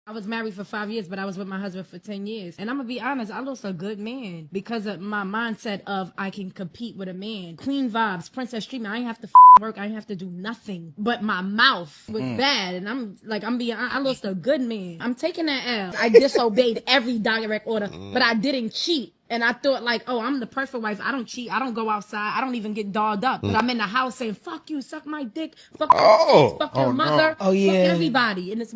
I was married for 5 years, but I was with my husband for 10 years. And I'm going to be honest, I lost a good man because of my mindset of I can compete with a man. Queen vibes, princess treatment. I ain't have to work. I ain't have to do nothing. But my mouth was bad. And I lost a good man. I'm taking that L. I disobeyed every direct order, but I didn't cheat. And I thought like, oh, I'm the perfect wife. I don't cheat. I don't go outside. I don't even get dolled up. But I'm in the house saying, fuck you, suck my dick. Fuck your kids, fuck your mother. Oh, yeah. Fuck everybody. And it's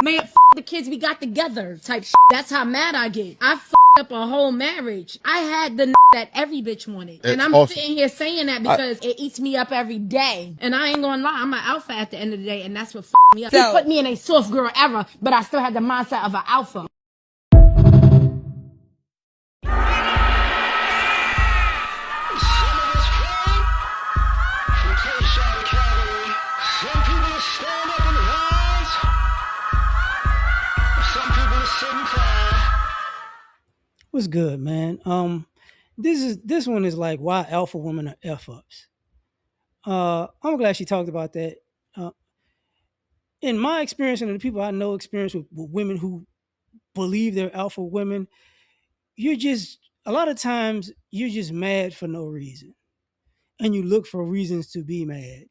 man, the kids we got together type shit. That's how mad I get. I up a whole marriage. I had the that every bitch wanted. And I'm sitting here saying that because it eats me up every day. And I ain't gonna lie, I'm an alpha at the end of the day, and that's what me up. He put me in a soft girl era, but I still had the mindset of an alpha. What's good, man? This one is like why alpha women are f ups. I'm glad she talked about that. Uh, in my experience and the people I know experience with women who believe they're alpha women, you're just a lot of times you're just mad for no reason, and you look for reasons to be mad,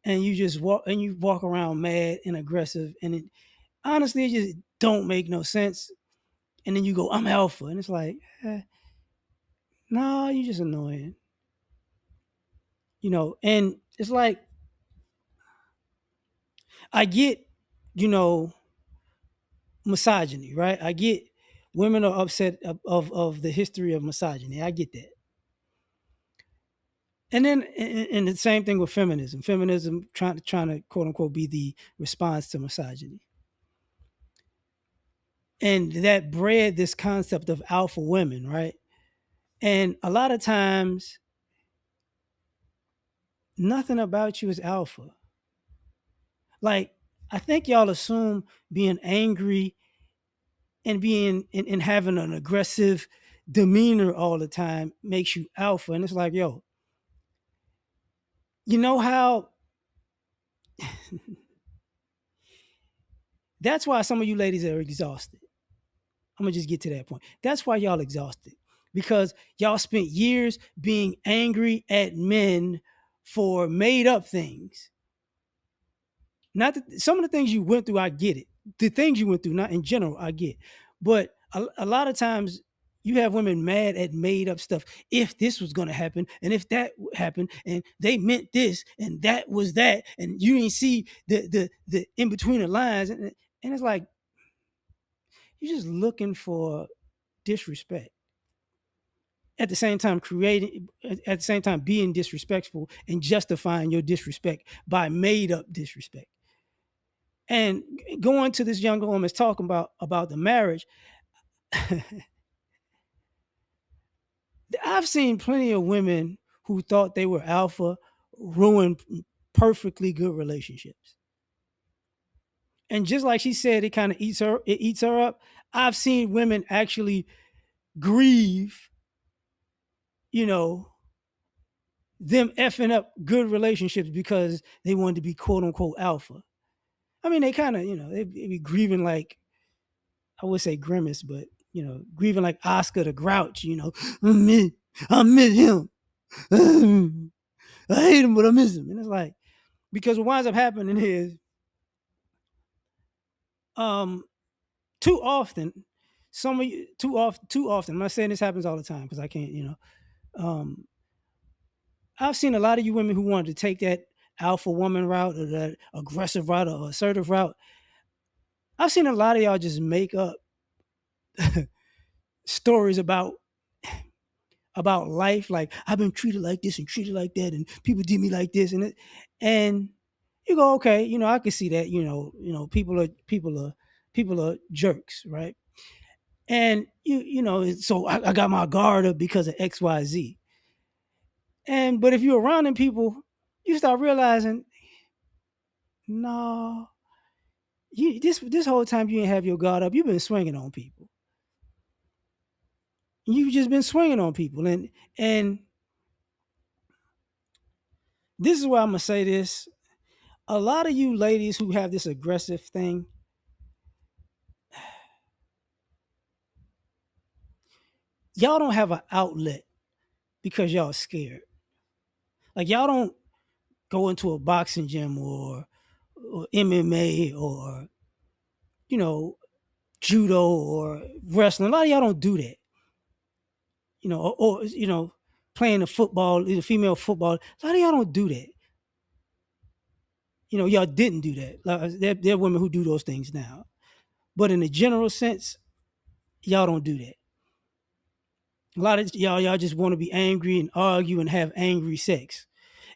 and you walk around mad and aggressive, and honestly it just don't make no sense. And then you go, I'm alpha, and it's like, no, you're just annoying. And it's like I get, misogyny, right? I get women are upset of the history of misogyny. I get that. And then and the same thing with feminism. Feminism trying to quote unquote be the response to misogyny. And that bred this concept of alpha women, right? And a lot of times nothing about you is alpha. Like, I think y'all assume being angry and and having an aggressive demeanor all the time makes you alpha. And it's like, yo, you know how that's why some of you ladies are exhausted. I'm gonna just get to that point. That's why y'all exhausted. Because y'all spent years being angry at men for made up things. Not that some of the things you went through, I get it. The things you went through, not in general, I get. But a lot of times you have women mad at made up stuff. If this was going to happen, and if that happened, and they meant this, and that was that, and you didn't see the in between the lines, and it's like you're just looking for disrespect. At the same time, at the same time, being disrespectful and justifying your disrespect by made up disrespect. And going to this young woman's talking about the marriage, I've seen plenty of women who thought they were alpha ruin perfectly good relationships. And just like she said, it kind of eats her up. I've seen women actually grieve, them effing up good relationships because they wanted to be quote unquote alpha. I mean, they kind of, they be grieving like, I would say grimace, but, grieving like Oscar the Grouch, I miss him. I hate him, but I miss him. And it's like, because what winds up happening is, too often, too often, I'm not saying this happens all the time because I can't, um, I've seen a lot of you women who wanted to take that alpha woman route or that aggressive route or assertive route. I've seen a lot of y'all just make up stories about life, like I've been treated like this and treated like that, and people did me like this, and you go, okay, I can see that, people are jerks, right? And so I got my guard up because of XYZ. But if you're around them people, you start realizing, no, this whole time you didn't have your guard up. You've been swinging on people. You've just been swinging on people, and this is why I'm gonna say this. A lot of you ladies who have this aggressive thing, y'all don't have an outlet because y'all scared. Like y'all don't go into a boxing gym or MMA or you know judo or wrestling. A lot of y'all don't do that. Or playing the football, the female football. A lot of y'all don't do that. Y'all didn't do that. Like, there are women who do those things now, but in a general sense, y'all don't do that. A lot of y'all just want to be angry and argue and have angry sex.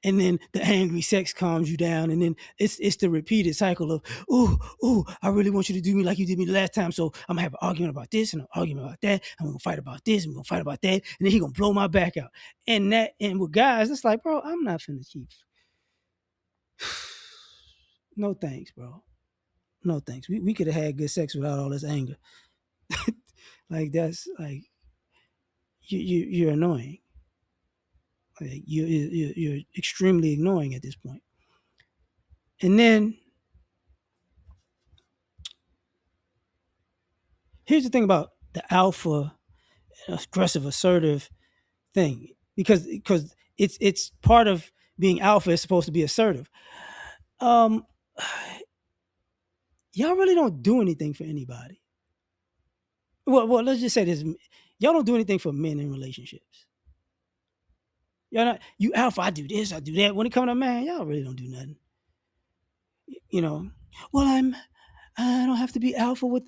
And then the angry sex calms you down, and then it's the repeated cycle of, ooh, I really want you to do me like you did me the last time, so I'm gonna have an argument about this and an argument about that, and we're gonna fight about this and we're gonna fight about that, and then he gonna blow my back out. And with guys, it's like, bro, I'm not finna keep. No thanks, bro. No thanks. We could have had good sex without all this anger. Like that's like you're annoying. Like you're extremely annoying at this point. And then here's the thing about the alpha aggressive assertive thing, because it's part of being alpha is supposed to be assertive. Um y'all really don't do anything for anybody. Well, let's just say this: y'all don't do anything for men in relationships. Y'all not you alpha. I do this, I do that. When it comes to man, y'all really don't do nothing. You know. Well, I don't have to be alpha with.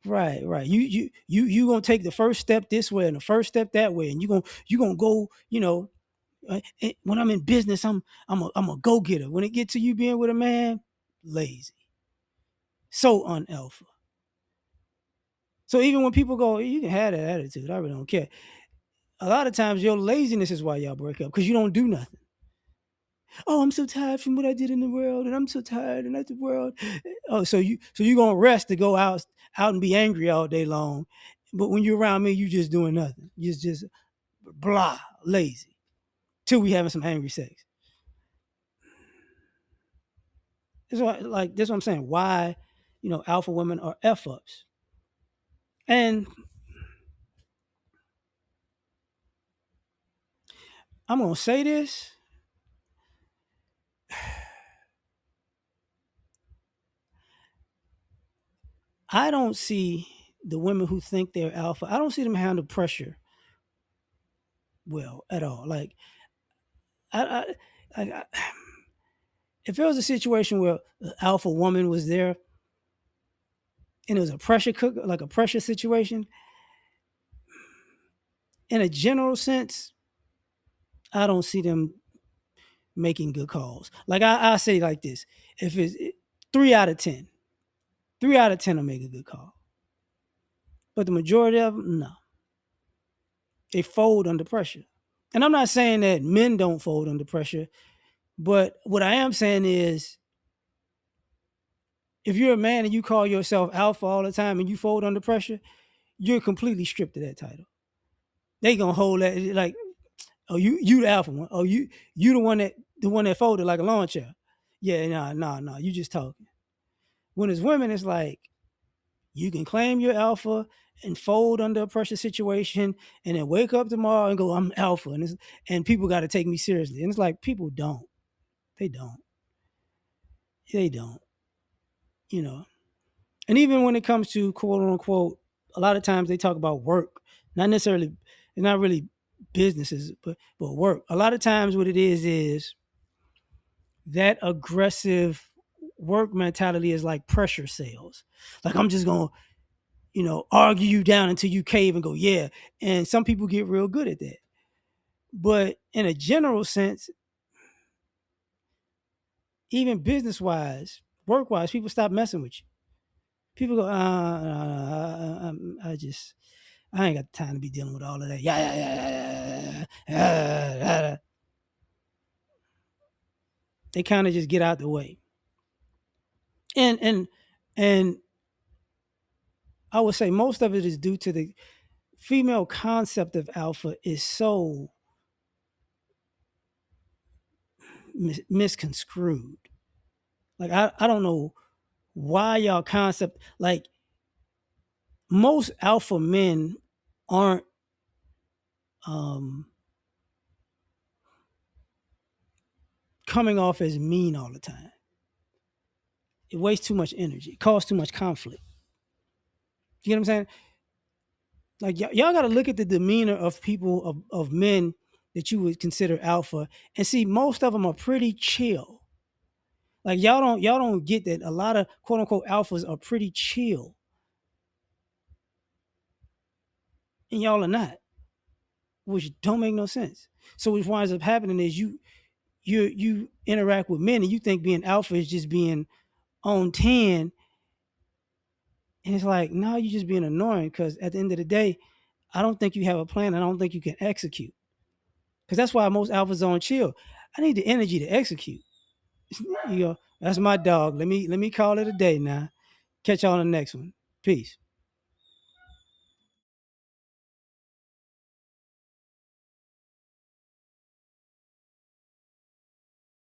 Right, right. You gonna take the first step this way and the first step that way, and you gonna go. When I'm in business, I'm a go getter. When it get to you being with a man, lazy, so unalpha. So even when people go, you can have that attitude. I really don't care. A lot of times your laziness is why y'all break up because you don't do nothing. Oh, I'm so tired from what I did in the world, and I'm so tired, and that's the world. Oh, so you gonna rest to go out and be angry all day long, but when you're around me, you just doing nothing. You're just blah, lazy. Till we having some angry sex. That's what I'm saying. Why, alpha women are f ups, and I'm gonna say this. I don't see the women who think they're alpha. I don't see them handle pressure well at all. Like I, I if there was a situation where the alpha woman was there and it was a pressure cook, like a pressure situation, in a general sense, I don't see them making good calls. Like I say like this: if it's 3 out of 10, 3 out of 10 will make a good call, but the majority of them, no, they fold under pressure. And I'm not saying that men don't fold under pressure, but what I am saying is, if you're a man and you call yourself alpha all the time and you fold under pressure, you're completely stripped of that title. They gonna hold that like, oh, you the alpha one. Oh, you the one that folded like a lawn chair. Yeah, nah. You just talking. When it's women, it's like you can claim you're alpha and fold under a pressure situation, and then wake up tomorrow and go, I'm alpha, and people got to take me seriously. And it's like people don't. They don't. They don't. You know. And even when it comes to quote unquote, a lot of times they talk about work, not necessarily, it's not really businesses, but work. A lot of times what it is that aggressive work mentality is like pressure sales. Like I'm just gonna, argue you down until you cave and go, yeah. And some people get real good at that. But in a general sense, even business wise, work wise, people stop messing with you. People go, I ain't got time to be dealing with all of that. Yeah. They kind of just get out the way. And I would say most of it is due to the female concept of alpha is so misconstrued. Like I don't know why y'all concept, like most alpha men aren't coming off as mean all the time. It wastes too much energy. It causes too much conflict. You know what I'm saying? Like y'all got to look at the demeanor of people of men that you would consider alpha, and see most of them are pretty chill. Like y'all don't get that a lot of quote unquote alphas are pretty chill, and y'all are not, which don't make no sense. So what winds up happening is you interact with men and you think being alpha is just being on 10, and it's like, no, you're just being annoying, because at the end of the day, I don't think you have a plan, and I don't think you can execute. Because that's why most alphas don't chill. I need the energy to execute. You know, that's my dog. Let me call it a day now. Catch y'all on the next one. Peace.